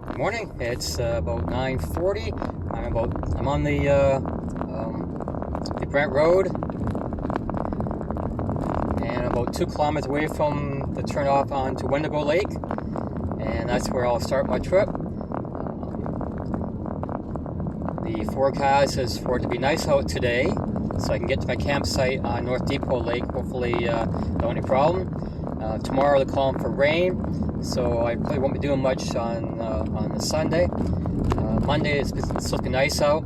Good morning. It's about 9:40. I'm on the Brent Road, and about 2 kilometers away from the turnoff onto Wendigo Lake, and that's where I'll start my trip. The forecast is for it to be nice out today, so I can get to my campsite on North Depot Lake. Hopefully, don't have any problem. Tomorrow they're calling for rain, so I probably won't be doing much on the Sunday. Monday it's supposed to be nice out,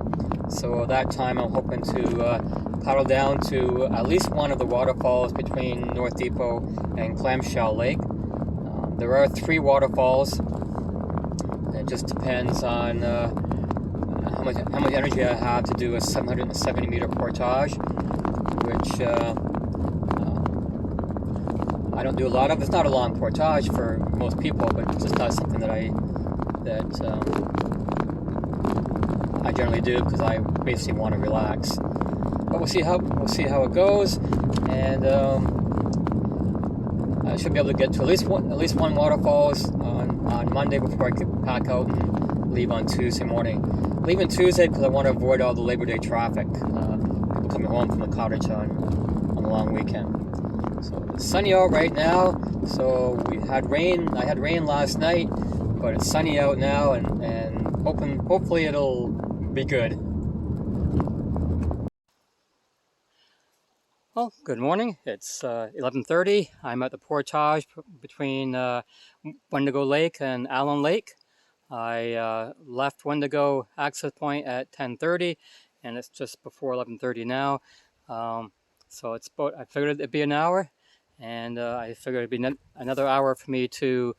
so that time I'm hoping to paddle down to at least one of the waterfalls between North Depot and Clamshell Lake. There are 3 waterfalls. It just depends on how much energy I have to do a 770 meter portage, which I don't do a lot of. It's not a long portage for most people, but it's just not something that I generally do because I basically want to relax. But we'll see how it goes, and I should be able to get to at least one waterfalls on Monday before I can pack out and leave on Tuesday morning. Leaving Tuesday because I want to avoid all the Labor Day traffic. People coming home from the cottage on the long weekend. So it's sunny out right now. So we had rain. I had rain last night, but it's sunny out now, and hopefully it'll be good. Well, good morning. It's 11:30. I'm at the portage between Wendigo Lake and Allen Lake. I left Wendigo access point at 10:30, and it's just before 11:30 now. So it's about, I figured it'd be an hour, and I figured it'd be another hour for me to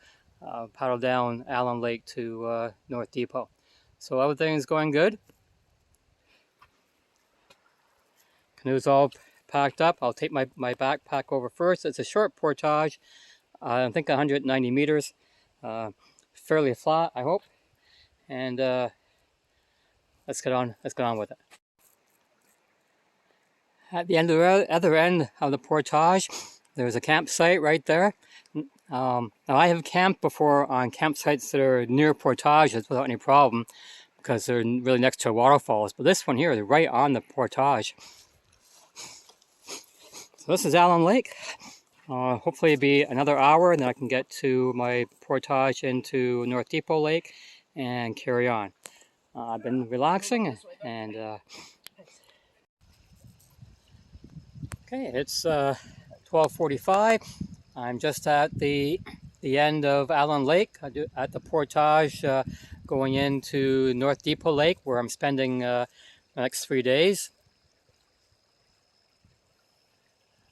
paddle down Allen Lake to North Depot. So everything's going good. Canoe's all packed up. I'll take my backpack over first. It's a short portage, I think 190 meters, fairly flat, I hope. And let's get on with it. At the other end of the portage, there's a campsite right there. Now I have camped before on campsites that are near portages without any problem because they're really next to waterfalls. But this one here is right on the portage. So this is Allen Lake. Hopefully it'll be another hour, and then I can get to my portage into North Depot Lake and carry on. I've been relaxing, and okay, it's 12:45. I'm just at the end of Allen Lake, at the portage going into North Depot Lake, where I'm spending the next 3 days.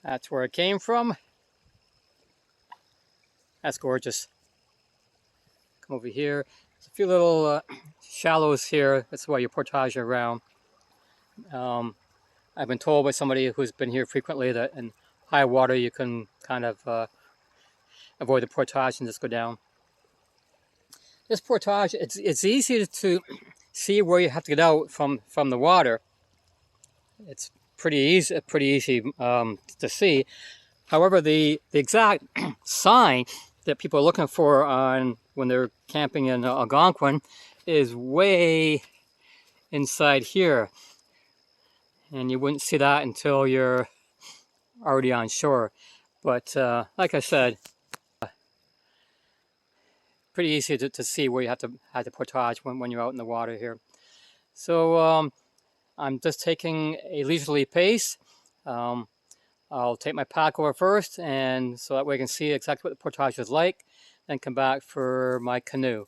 That's where it came from. That's gorgeous. Come over here. There's a few little shallows here. That's why you portage around. I've been told by somebody who's been here frequently that in high water you can kind of avoid the portage and just go down. This portage, it's easy to see where you have to get out from the water. It's pretty easy to see. However, the exact sign that people are looking for when they're camping in Algonquin is way inside here, and you wouldn't see that until you're already on shore. But like I said, pretty easy to see where you have to portage when you're out in the water here. So I'm just taking a leisurely pace. I'll take my pack over first, and so that way I can see exactly what the portage is like, then come back for my canoe.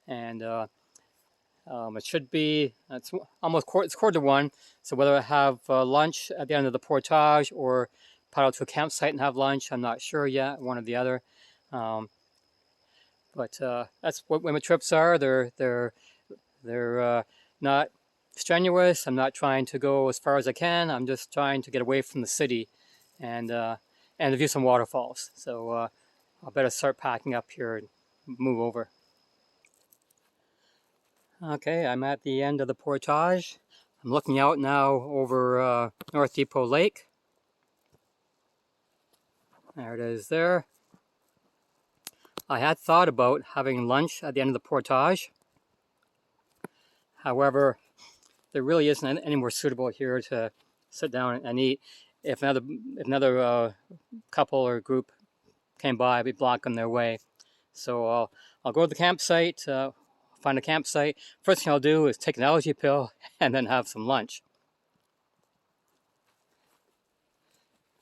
And it should be, it's quarter to 1, so whether I have lunch at the end of the portage or paddle to a campsite and have lunch, I'm not sure yet, one or the other. But that's what my trips are. They're not strenuous. I'm not trying to go as far as I can. I'm just trying to get away from the city and to view some waterfalls. So I'll better start packing up here and move over. Okay, I'm at the end of the portage. I'm looking out now over North Depot Lake. There it is there. I had thought about having lunch at the end of the portage. However, there really isn't any more suitable here to sit down and eat. If another couple or group came by, I'd be blocking their way. So I'll go to the campsite, find a campsite. First thing I'll do is take an allergy pill and then have some lunch.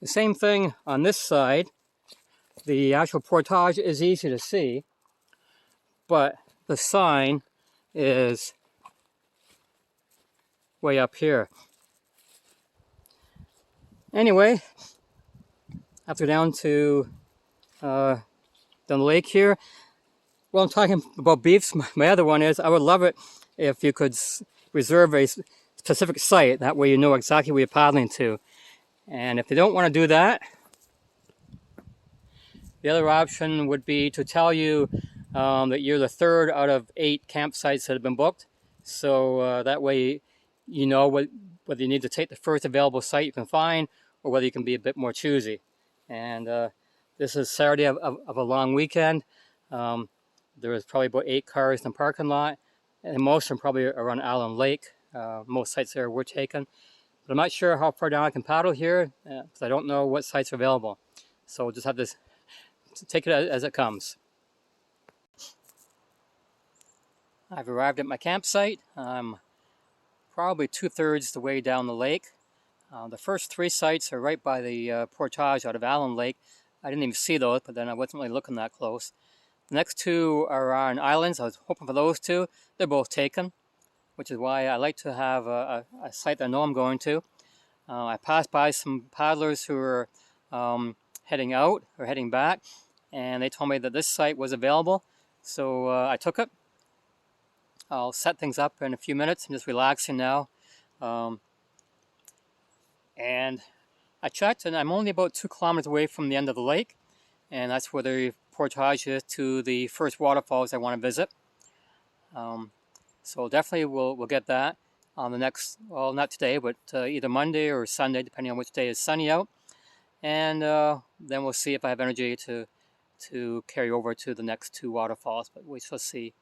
The same thing on this side. The actual portage is easy to see, but the sign is way up here. Anyway, I have to go down to the lake here. Well, I'm talking about beefs. My other one is I would love it if you could reserve a specific site. That way you know exactly where you're paddling to. And if they don't want to do that, the other option would be to tell you that you're the third out of 8 campsites that have been booked. So that way you know whether you need to take the first available site you can find or whether you can be a bit more choosy. And this is Saturday of a long weekend. There was probably about 8 cars in the parking lot, and most of them probably around Allen Lake. Most sites there were taken. But I'm not sure how far down I can paddle here because I don't know what sites are available. So we'll just have to take it as it comes. I've arrived at my campsite. I'm probably 2/3 the way down the lake. The first 3 sites are right by the portage out of Allen Lake. I didn't even see those, but then I wasn't really looking that close. The next 2 are on islands. I was hoping for those 2. They're both taken, which is why I like to have a site that I know I'm going to. I passed by some paddlers who were heading out or heading back, and they told me that this site was available, so I took it. I'll set things up in a few minutes. I'm just relaxing now. And I checked, and I'm only about 2 kilometers away from the end of the lake, and that's where the portage is to the first waterfalls I want to visit. So definitely we'll get that on the next, well, not today, but either Monday or Sunday, depending on which day is sunny out. And then we'll see if I have energy to carry over to the next 2 waterfalls, but we shall see.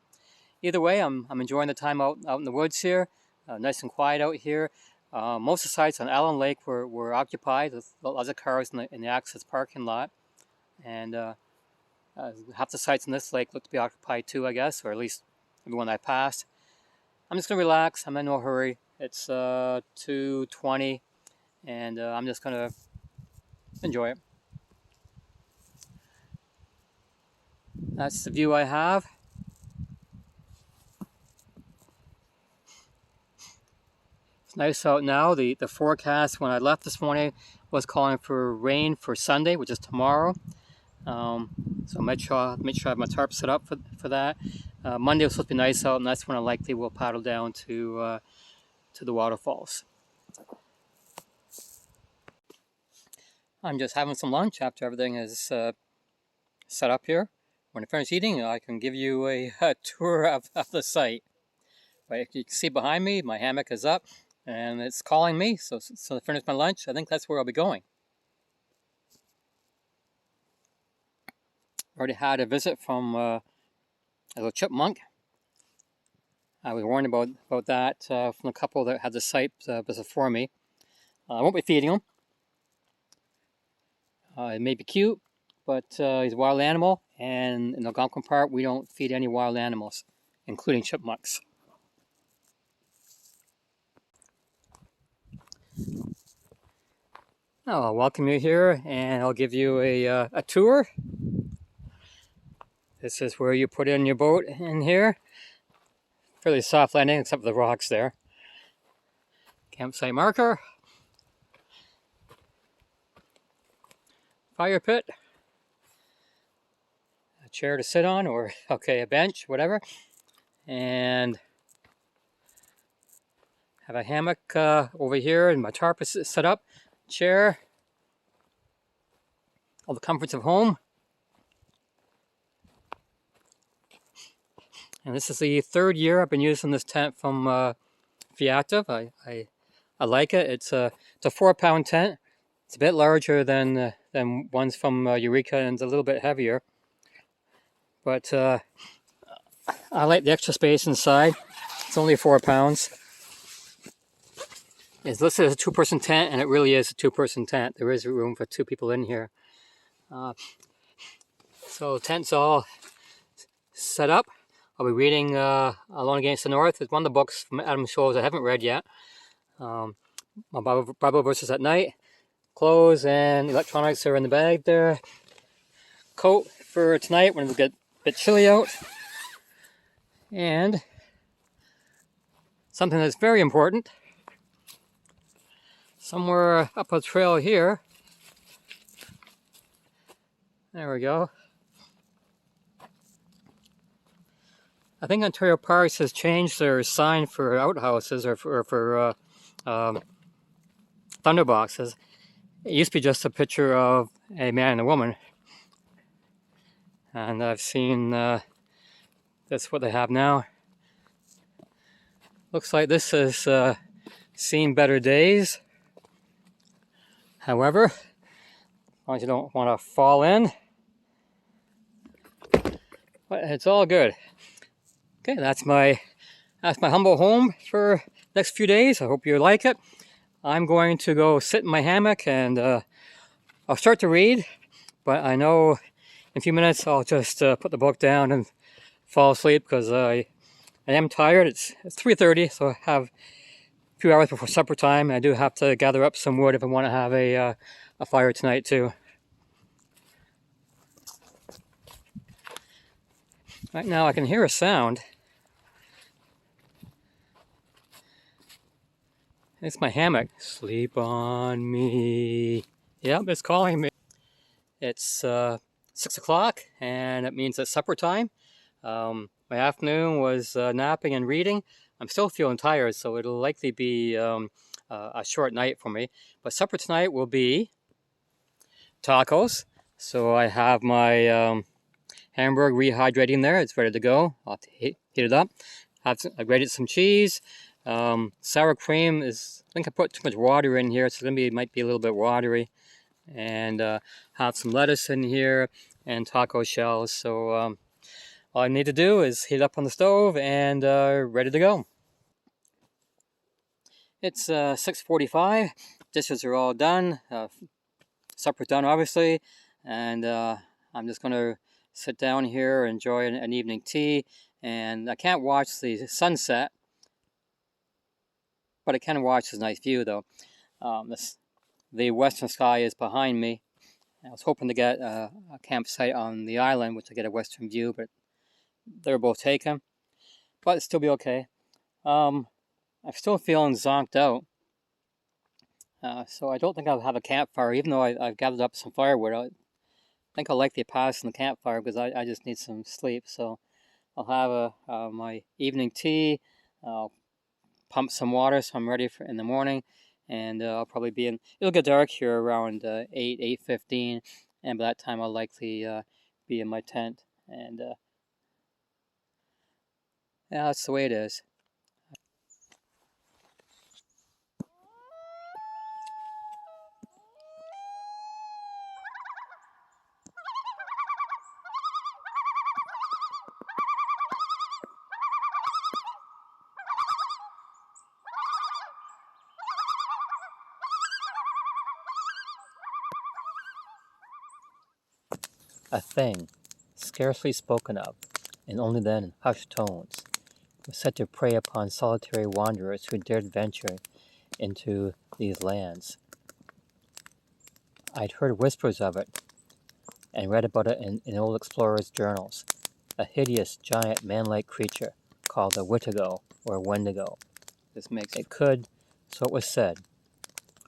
Either way, I'm enjoying the time out in the woods here. Nice and quiet out here. Most of the sites on Allen Lake were occupied with lots of cars in the access parking lot. And half the sites in this lake look to be occupied too, I guess, or at least everyone I passed. I'm just going to relax. I'm in no hurry. It's 2:20, and I'm just going to enjoy it. That's the view I have. It's nice out now. The forecast when I left this morning was calling for rain for Sunday, which is tomorrow. So I'll make sure I have my tarp set up for that. Monday was supposed to be nice out, and that's when I likely will paddle down to the waterfalls. I'm just having some lunch after everything is set up here. When I finish eating, I can give you a tour of the site. But you can see behind me, my hammock is up, and it's calling me. So to finish my lunch, I think that's where I'll be going. Already had a visit from a little chipmunk. I was warned about that from a couple that had the site before me. I won't be feeding him. It may be cute, but he's a wild animal, and in the Algonquin part, we don't feed any wild animals, including chipmunks. I'll welcome you here, and I'll give you a tour. This is where you put in your boat in here. Fairly soft landing, except for the rocks there. Campsite marker. Fire pit. A chair to sit on, or a bench, whatever. And have a hammock over here, and my tarp is set up. Chair. All the comforts of home. And this is the 3rd year I've been using this tent from Fiactive. I like it. It's a 4-pound tent. It's a bit larger than ones from Eureka, and it's a little bit heavier. but I like the extra space inside. It's only 4 pounds. It's listed as a 2-person tent, and it really is a 2-person tent. There is room for 2 people in here. So tent's all set up. I'll be reading Alone Against the North. It's one of the books from Adam Scholes I haven't read yet. My Bible verses at night. Clothes and electronics are in the bag there. Coat for tonight when it gets a bit chilly out. And something that's very important. Somewhere up a trail here. There we go. I think Ontario Parks has changed their sign for outhouses or for thunderboxes. It used to be just a picture of a man and a woman. And I've seen that's what they have now. Looks like this has seen better days. However, as long as you don't want to fall in, but it's all good. Okay, that's my humble home for the next few days. I hope you like it. I'm going to go sit in my hammock and I'll start to read, but I know in a few minutes I'll just put the book down and fall asleep because I am tired. It's 3:30, so I have a few hours before supper time. I do have to gather up some wood if I want to have a fire tonight too. Right now I can hear a sound. It's my hammock. Sleep on me. Yep, it's calling me. It's 6 o'clock and it means it's supper time. My afternoon was napping and reading. I'm still feeling tired, so it'll likely be a short night for me. But supper tonight will be tacos. So I have my hamburger rehydrating there. It's ready to go. I'll heat it up. I grated some cheese. Sour cream is, I think I put too much water in here, so it might be a little bit watery. And have some lettuce in here and taco shells. So all I need to do is heat up on the stove and ready to go. It's 6:45. Dishes are all done. Supper's done, obviously, and I'm just going to sit down here, enjoy an evening tea. And I can't watch the sunset, but I can watch this nice view, though. The western sky is behind me. I was hoping to get a campsite on the island, which I get a western view, but they're both taken. But it'll still be okay. I'm still feeling zonked out. So I don't think I'll have a campfire, even though I've gathered up some firewood. I think I'll likely pass on the campfire because I just need some sleep. So I'll have my evening tea. I'll pump some water so I'm ready for in the morning. And I'll probably be in, it'll get dark here around 8:15. And by that time I'll likely be in my tent. And yeah, that's the way it is. A thing, scarcely spoken of, and only then in hushed tones, was set to prey upon solitary wanderers who dared venture into these lands. I'd heard whispers of it, and read about it in old explorers' journals. A hideous, giant, man-like creature called a Wittigo or Wendigo. It could, so it was said,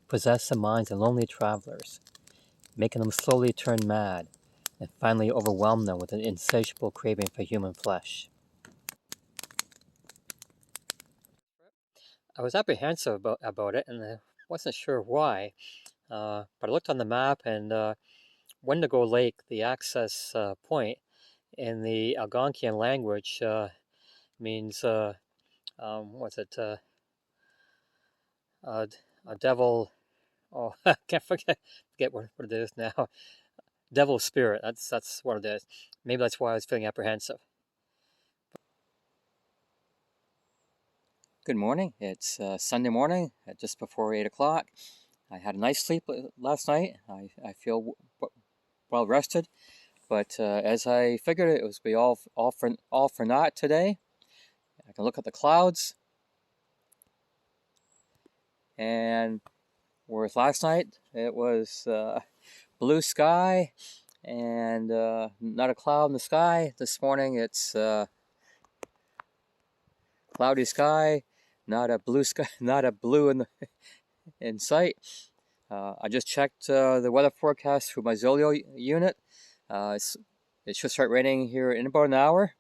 possess the minds of lonely travelers, making them slowly turn mad, and finally overwhelm them with an insatiable craving for human flesh. I was apprehensive about it, and I wasn't sure why. But I looked on the map, and Wendigo Lake, the access point in the Algonquian language, means what's it? A devil. Oh, I can't forget what it is now. devil spirit. That's what it is. Maybe that's why I was feeling apprehensive. Good morning. It's Sunday morning, just before 8 o'clock. I had a nice sleep last night. I feel well rested, but as I figured, it was be all for naught today. I can look at the clouds, and whereas last night it was blue sky and not a cloud in the sky. This morning it's cloudy sky, not a blue sky, not a blue in sight. I just checked the weather forecast through my Zolio unit. It should start raining here in about an hour.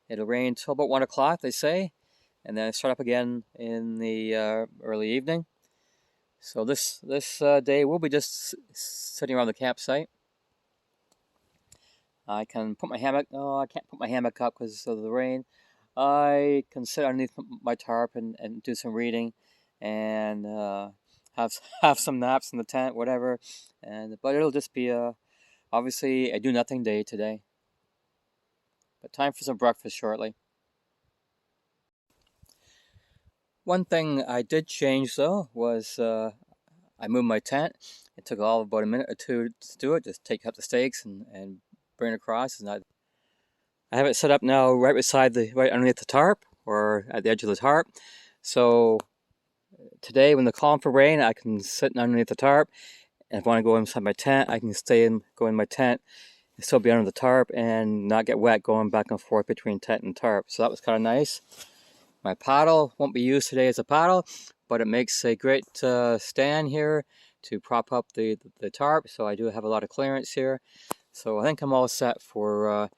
It'll rain until about 1 o'clock, they say, and then start up again in the early evening. So this day we'll be just sitting around the campsite. I can put my hammock. No, I can't put my hammock up because of the rain. I can sit underneath my tarp and do some reading, and have some naps in the tent, whatever. But it'll just be obviously a do nothing day today. But time for some breakfast shortly. One thing I did change though was I moved my tent. It took all about a minute or two to do it. Just take out the stakes and bring it across. And I have it set up now right underneath the tarp, or at the edge of the tarp. So today, when the calling for rain, I can sit underneath the tarp. And if I want to go inside my tent, I can go in my tent and still be under the tarp and not get wet going back and forth between tent and tarp. So that was kind of nice. My paddle won't be used today as a paddle, but it makes a great stand here to prop up the tarp. So I do have a lot of clearance here. So I think I'm all set for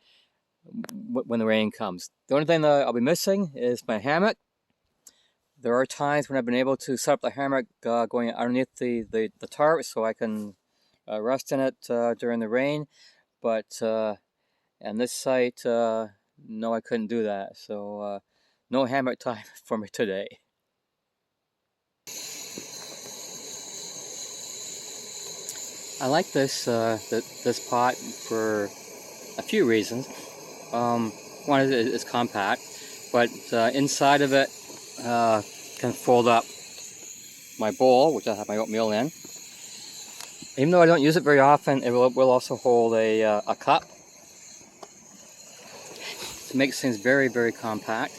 when the rain comes. The only thing that I'll be missing is my hammock. There are times when I've been able to set up the hammock going underneath the tarp so I can rest in it during the rain. But on this site, no, I couldn't do that. So no hammock time for me today. I like this this pot for a few reasons. One is it's compact, but inside of it can fold up my bowl, which I have my oatmeal in. Even though I don't use it very often, it will also hold a cup. It makes things very, very compact.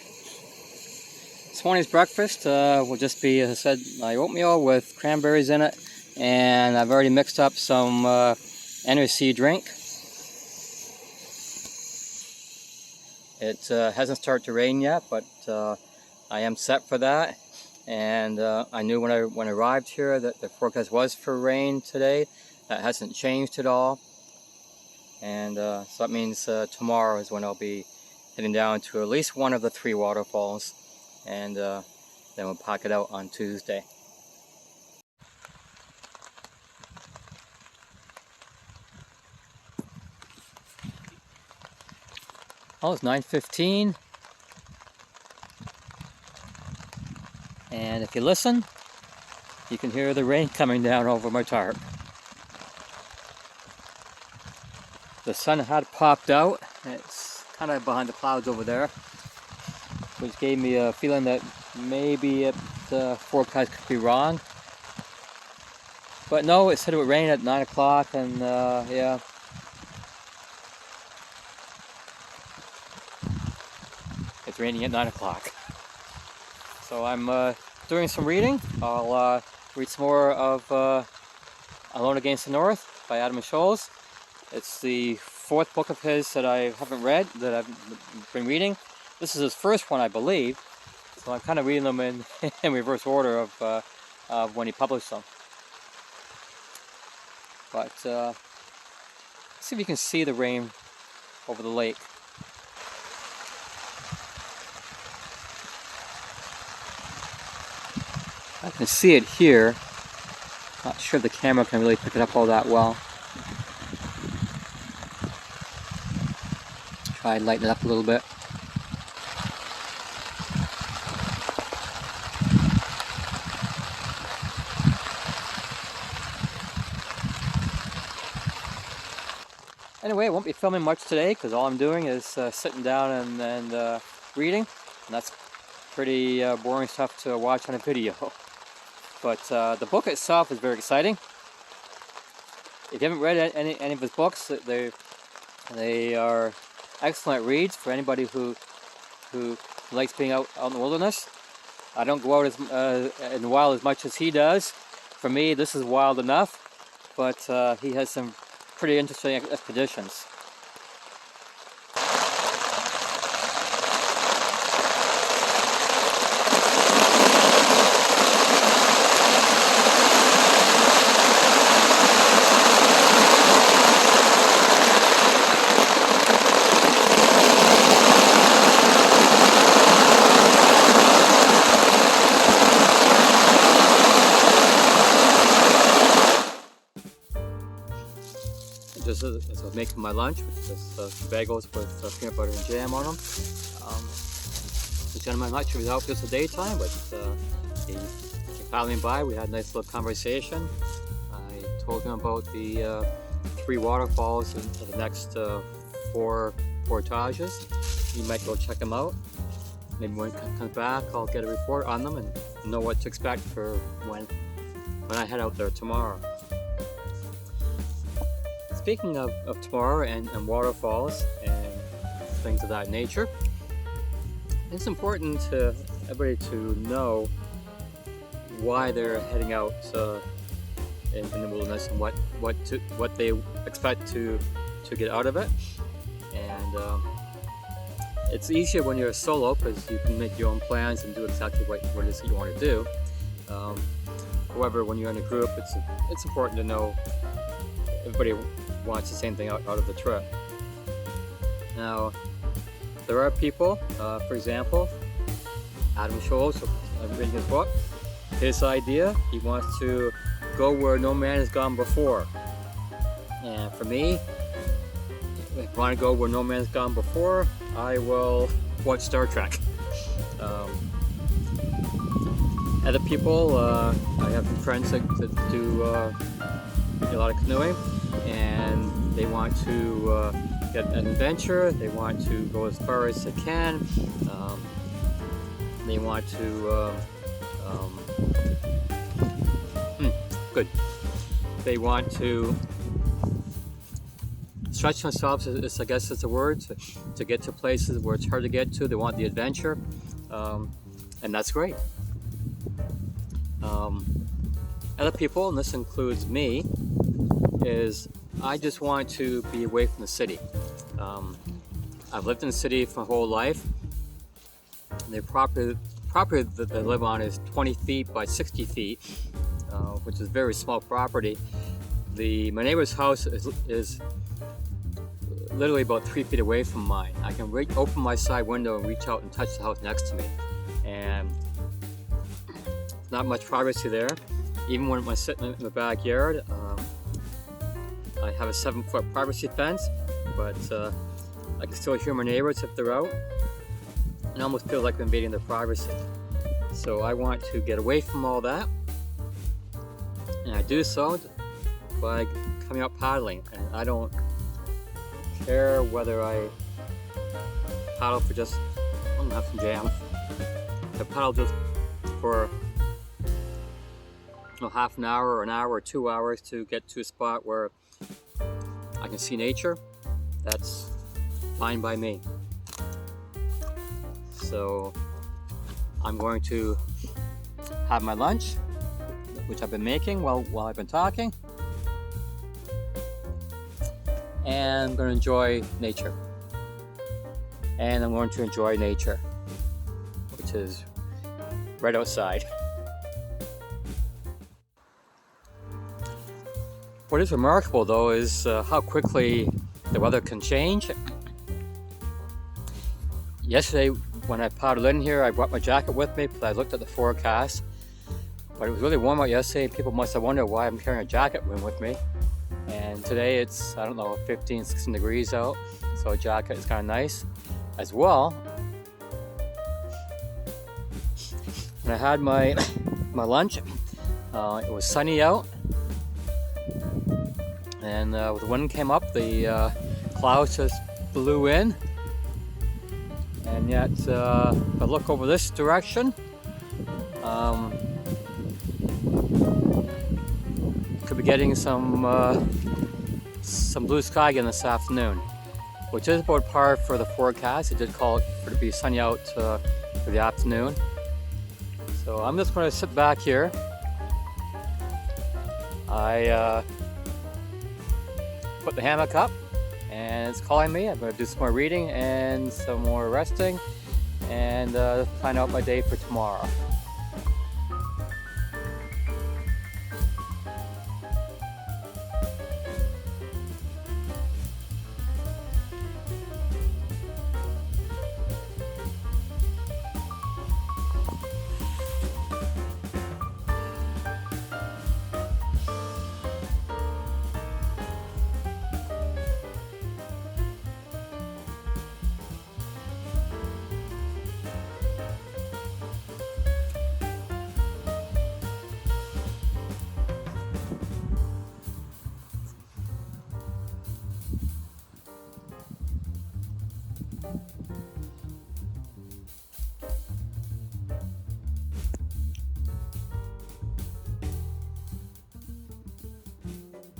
This morning's breakfast will just be, as I said, my oatmeal with cranberries in it, and I've already mixed up some NRC drink. It hasn't started to rain yet, but I am set for that. And I knew when I arrived here that the forecast was for rain today. That hasn't changed at all. And so that means tomorrow is when I'll be heading down to at least one of the 3 waterfalls. And then we'll pack it out on Tuesday. Oh, it's 9:15. And if you listen, you can hear the rain coming down over my tarp. The sun had popped out. It's kind of behind the clouds over there, which gave me a feeling that maybe the forecast could be wrong. But no, it said it would rain at 9 o'clock, and yeah. It's raining at 9 o'clock. So I'm doing some reading. I'll read some more of Alone Against the North by Adam Scholes. It's the 4th book of his that I haven't read, that I've been reading. This is his first one, I believe. So I'm kind of reading them in reverse order of when he published them. But let's see if you can see the rain over the lake. I can see it here. Not sure if the camera can really pick it up all that well. Try and lighten it up a little bit. Anyway, I won't be filming much today because all I'm doing is sitting down and reading, and that's pretty boring stuff to watch on a video. But the book itself is very exciting. If you haven't read any of his books, they are excellent reads for anybody who likes being out in the wilderness. I don't go out in the wild as much as he does. For me, this is wild enough, but he has some pretty interesting expeditions. Just as I was making my lunch with just bagels with peanut butter and jam on them. The gentleman, I'm not sure if he was out just the daytime, but he followed me by. We had a nice little conversation. I told him about the 3 waterfalls in the next 4 portages. He might go check them out. Maybe when he comes back, I'll get a report on them and know what to expect for when I head out there tomorrow. Speaking of tomorrow and waterfalls and things of that nature, it's important to everybody to know why they're heading out in the wilderness and what they expect to get out of it. And it's easier when you're solo because you can make your own plans and do exactly what it is that you want to do. However, when you're in a group, it's important to know everybody wants the same thing out of the trip. Now, there are people, for example, Adam Scholes, I'm reading his book. His idea, he wants to go where no man has gone before. And for me, if I want to go where no man has gone before, I will watch Star Trek. Other people, I have friends that do a lot of canoeing, and they want to get an adventure. They want to go as far as they can. They want to They want to stretch themselves, I guess is the word, to get to places where it's hard to get to. They want the adventure, and that's great. Other people, and this includes me, is I just want to be away from the city. I've lived in the city for my whole life. The property that I live on is 20 feet by 60 feet, which is a very small property. My neighbor's house is literally about 3 feet away from mine. I can open my side window and reach out and touch the house next to me. And not much privacy there. Even when I'm sitting in the backyard, I have a 7-foot privacy fence, but I can still hear my neighbors if they're out. And I almost feel like I'm invading their privacy. So I want to get away from all that, and I do so by coming out paddling. And I don't care whether I paddle for just, I'm gonna have some jam. I paddle just for half an hour or an hour or 2 hours to get to a spot where I can see nature. That's fine by me. So I'm going to have my lunch, which I've been making while I've been talking, and I'm going to enjoy nature. And I'm going to enjoy nature, which is right outside. What is remarkable, though, is how quickly the weather can change. Yesterday, when I paddled in here, I brought my jacket with me because I looked at the forecast. But it was really warm out yesterday. People must have wondered why I'm carrying a jacket with me. And today it's, I don't know, 15, 16 degrees out. So a jacket is kind of nice as well. When I had my lunch, it was sunny out. And when the wind came up, the clouds just blew in, and yet if I look over this direction, could be getting some blue sky again this afternoon, which is about par for the forecast. It did call it for to be sunny out for the afternoon. So I'm just going to sit back here. I put the hammock up and it's calling me. I'm going to do some more reading and some more resting and plan out my day for tomorrow.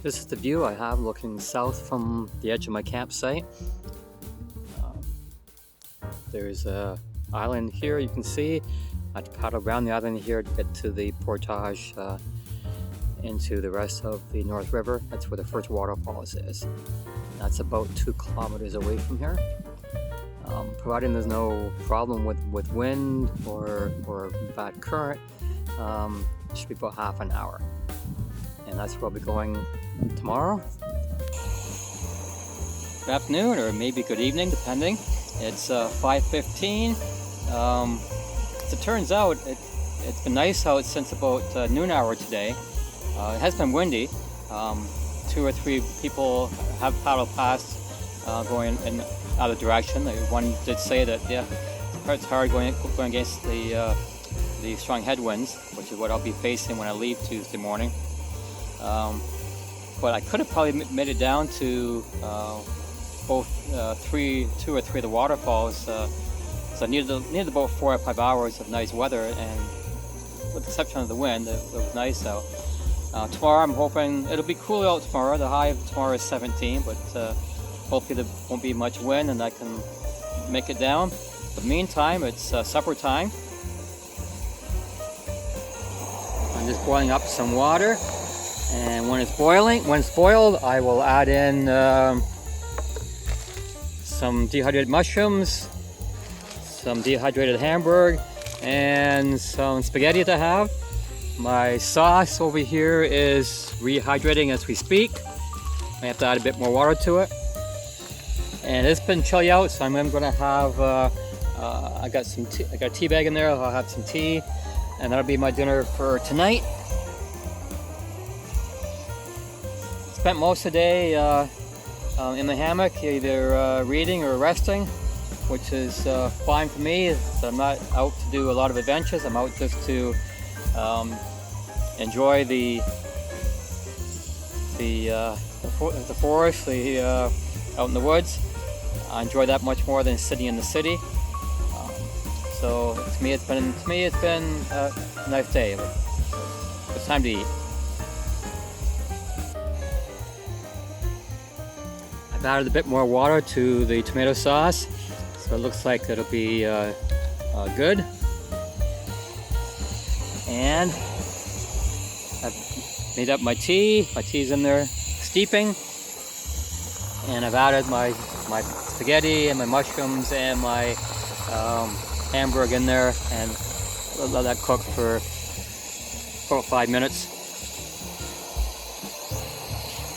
This is the view I have looking south from the edge of my campsite. There's an island here you can see. I have to paddle around the island here to get to the portage into the rest of the North River. That's where the first waterfalls is. That's about 2 kilometers away from here. Providing there's no problem with wind or bad current, it should be about half an hour. And that's where I'll be going tomorrow. Good afternoon, or maybe good evening, depending. It's 5:15. As it turns out, it's been nice out since about noon hour today. It has been windy. 2 or 3 people have paddled past going in other direction. One did say that, yeah, it's hard going against the strong headwinds, which is what I'll be facing when I leave Tuesday morning. But I could have probably made it down to both 2 or 3 of the waterfalls. So I needed about 4 or 5 hours of nice weather, and with the exception of the wind, it was nice out. Tomorrow I'm hoping it'll be cool out tomorrow. The high of tomorrow is 17, but hopefully there won't be much wind and I can make it down. But meantime, it's supper time. I'm just boiling up some water. And when it's boiled, I will add in some dehydrated mushrooms, some dehydrated hamburger, and some spaghetti to have. My sauce over here is rehydrating as we speak. I have to add a bit more water to it. And it's been chilly out, so I'm going to have, I got a tea bag in there. I'll have some tea, and that'll be my dinner for tonight. Spent most of the day in the hammock, either reading or resting, which is fine for me. I'm not out to do a lot of adventures. I'm out just to enjoy the forest, out in the woods. I enjoy that much more than sitting in the city. So to me, it's been a nice day. It's time to eat. I've added a bit more water to the tomato sauce, so it looks like it'll be good. And I've made up my tea. My tea's in there steeping. And I've added my spaghetti and my mushrooms and my hamburger in there, and let that cook for about 5 minutes.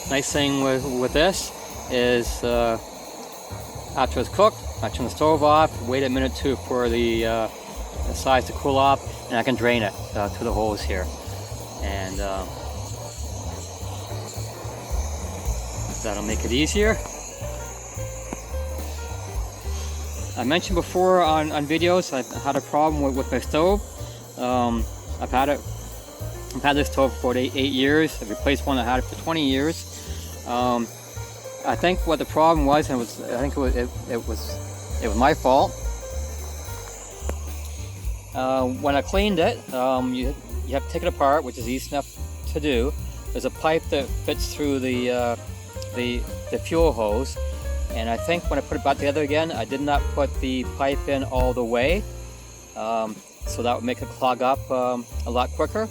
Nice thing with this is after it's cooked, I turn the stove off, wait a minute or two for the sides to cool off, and I can drain it through the holes here. And that'll make it easier. I mentioned before on videos I've had a problem with my stove. I've had this stove for 8 years. I've replaced one that had it for 20 years. I think what the problem was, and I think it was my fault. When I cleaned it, you have to take it apart, which is easy enough to do. There's a pipe that fits through the fuel hose, and I think when I put it back together again, I did not put the pipe in all the way, so that would make it clog up a lot quicker.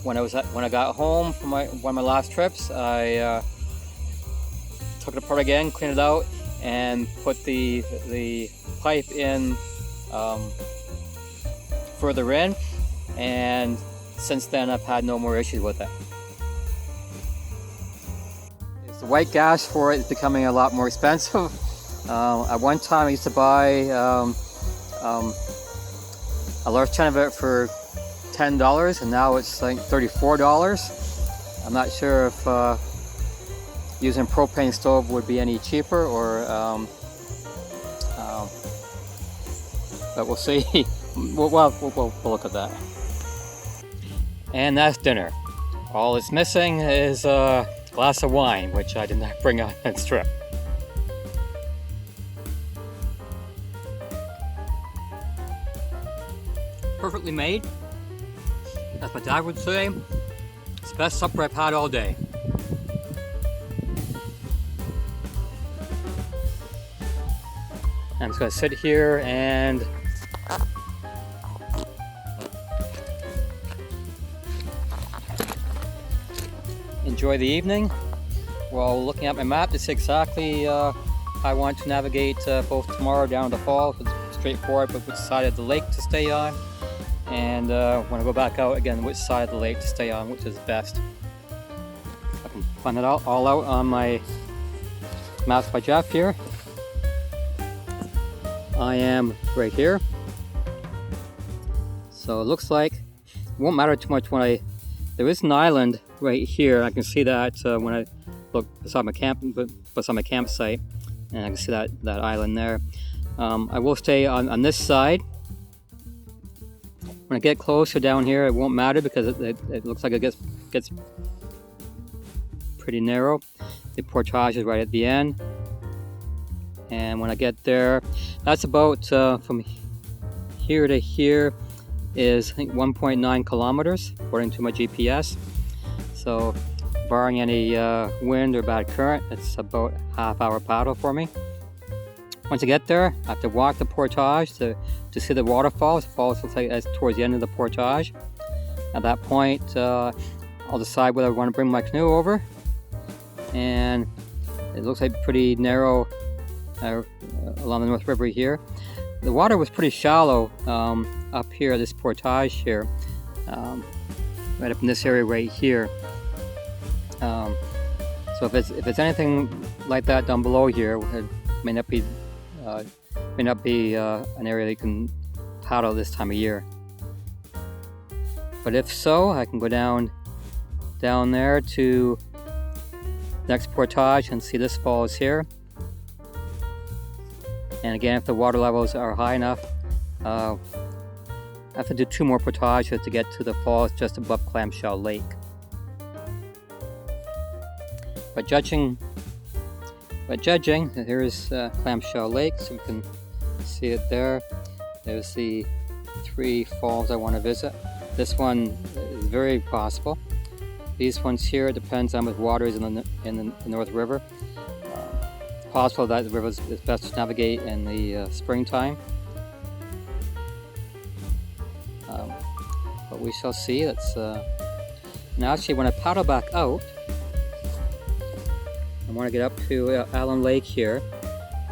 When I got home from one of my last trips, I took it apart again, cleaned it out, and put the pipe in further in, and since then I've had no more issues with it. The white gas for it is becoming a lot more expensive. At one time I used to buy a large ton of it for $10, and now it's like $34. I'm not sure if using propane stove would be any cheaper, or but we'll see. we'll look at that. And that's dinner. All it's missing is a glass of wine, which I did not bring on this trip. Perfectly made. As my dad would say, it's the best supper I've had all day. I'm just going to sit here and enjoy the evening while looking at my map to see exactly how I want to navigate both tomorrow down to the falls. It's straightforward, but which side of the lake to stay on, and when I go back out again, which side of the lake to stay on, which is best. I can find it all out on my Maps by Jeff here. I am right here, so it looks like it won't matter too much when there is an island right here. I can see that when I look beside my campsite, and I can see that island there. I will stay on this side. When I get closer down here, it won't matter because it looks like it gets pretty narrow. The portage is right at the end. And when I get there, that's about from here to here is I think 1.9 kilometers according to my GPS. So barring any wind or bad current, it's about half-hour paddle for me. Once I get there, I have to walk the portage to see the waterfalls. The falls looks like that's towards the end of the portage. At that point, I'll decide whether I want to bring my canoe over. And it looks like pretty narrow along the North River here. The water was pretty shallow up here, this portage here, right up in this area right here. So if it's anything like that down below here, it may not be an area that you can paddle this time of year. But if so, I can go down there to the next portage and see this falls here. And again, if the water levels are high enough, I have to do 2 more portages to get to the falls just above Clamshell Lake. But judging, here's Clamshell Lake, so we can see it there. There's the 3 falls I want to visit. This one is very possible. These ones here, it depends on how much water is in the North River. Possible that the river is best to navigate in the springtime, but we shall see. Now actually when I paddle back out, I want to get up to Allen Lake here.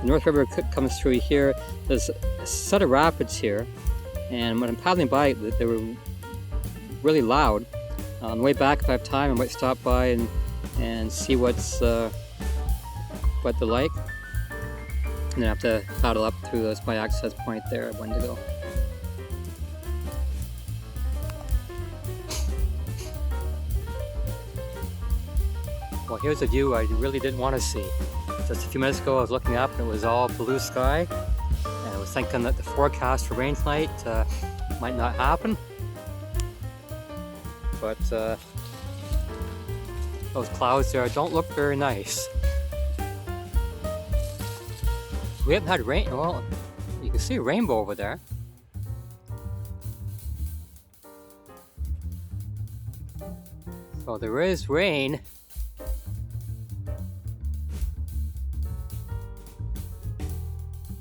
The North River comes through here. There's a set of rapids here, and when I'm paddling by, they were really loud. On the way back, if I have time, I might stop by and see what they're like, and then I have to paddle up through my access point there at Wendigo. Well, here's a view I really didn't want to see. Just a few minutes ago I was looking up and it was all blue sky, and I was thinking that the forecast for rain tonight might not happen, but those clouds there don't look very nice. We haven't had rain. Well, you can see a rainbow over there. So there is rain.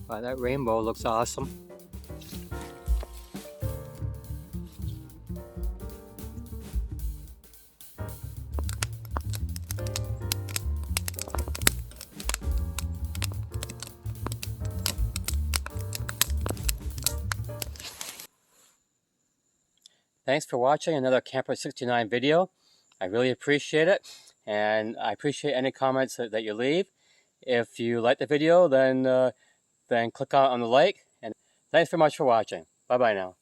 Wow, that rainbow looks awesome. Thanks for watching another Camper 69 video. I really appreciate it, and I appreciate any comments that you leave. If you like the video, then click on the like, and thanks very much for watching. Bye bye now.